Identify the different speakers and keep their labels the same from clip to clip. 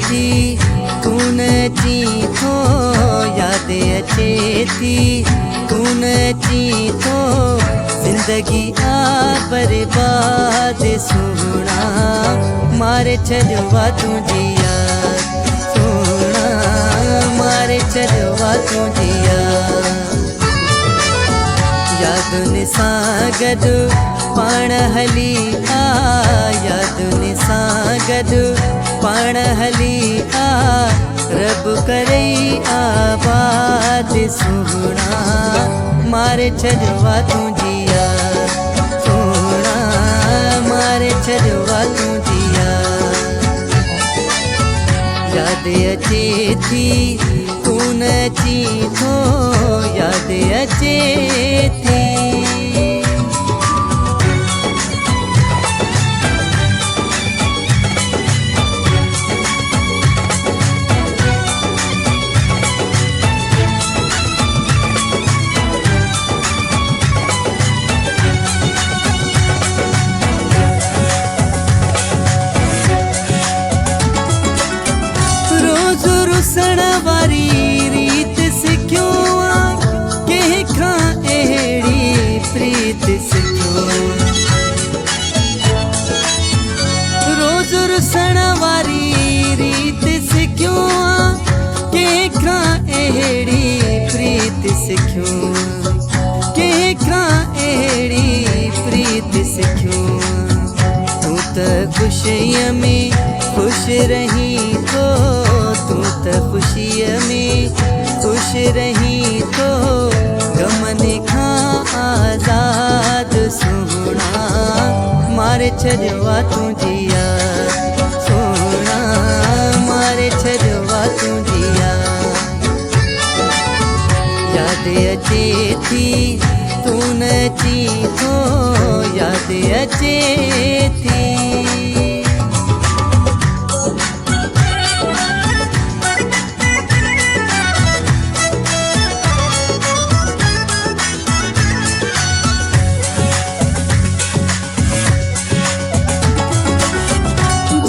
Speaker 1: थी तू नची थो, याद अचे थी तू नची थो, जिंदगी आ बर्बाद सोना, मारे छॾवा तुंहिंजी याद सोना, मारे छॾवा तुंहिंजी यादुनि सां गॾु पाण हली आ, यादुनि सां गॾु पाण हली आ, रब करे आबाद सोना, मारे छॾवा तुंहिंजी याद सोना, मारे छॾवा तुंहिंजी याद अचे थी तू नची थो, याद अचे थी। रुसण वारी रीत सिखियो कंहिंखां अहिड़ी प्रीत सिखियो, रोज़ रुसण वारी रीत सिखियो कंहिंखां अहिड़ी प्रीत सिखियो, कंहिंखां अहिड़ी प्रीत सिखियो, तूं त ख़ुशीअ में ख़ुशि रही थो, तूं त ख़ुशीअ में ख़ुशि रही थो, गमनि खां आज़ाद सोना, मारे छॾवा तुंहिंजी याद सोना, मारे छॾवा तुंहिंजी याद अचे थी तू नची थो, याद अचे थी।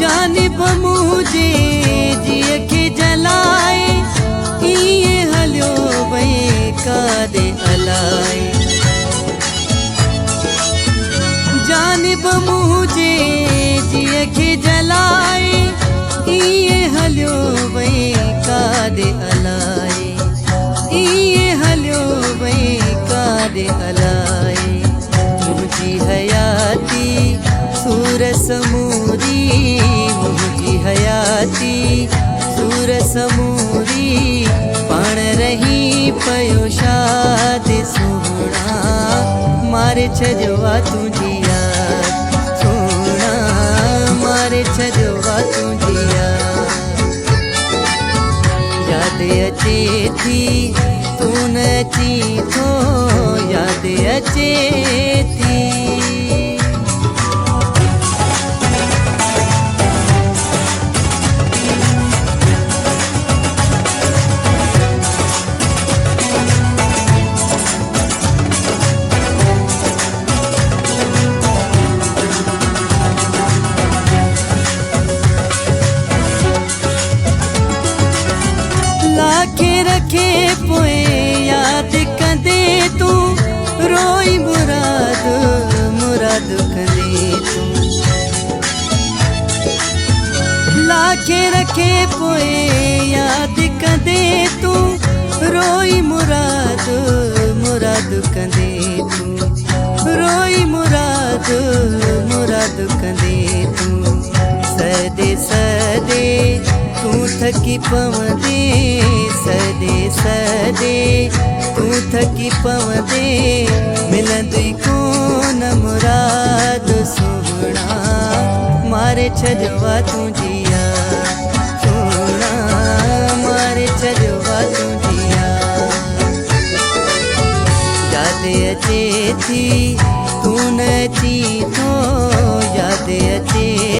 Speaker 1: जानिब मुझे जिय खे जलाए, ईअं हलियो वई काॾे अलाए, जानिब मुझे जिय खे जलाए, ईअं हलियो वई काॾे अलाए, ईअं हलियो वई काॾे अलाए, मुंहिंजी हयाती सूर समूरी, मुंहिंजी हयाती सूर समूरी, पाण रही पयो शाद सोना, मारे छॾवा तुंहिंजी याद सोना, मारे छॾवा तुंहिंजी याद अचे थी तू नची थो, याद अचे थी। लाखे रखे पोए याद कंदे तूं, रोई मुराद मुराद कंदे तूं, लाखे रखे पोए याद कंदे तूं, रोई मुराद मुराद कंदे तूं, रोई मुराद मुराद कंदे तूं, सदे सदे तूं थकी पवंदे, सदे सदे तूं थकी पवंदे, मिलंदी कोन मुराद सोना, मारे छॾवा तुंहिंजी याद सोना, मारे छॾवा तुंहिंजी याद अचे थी तू नची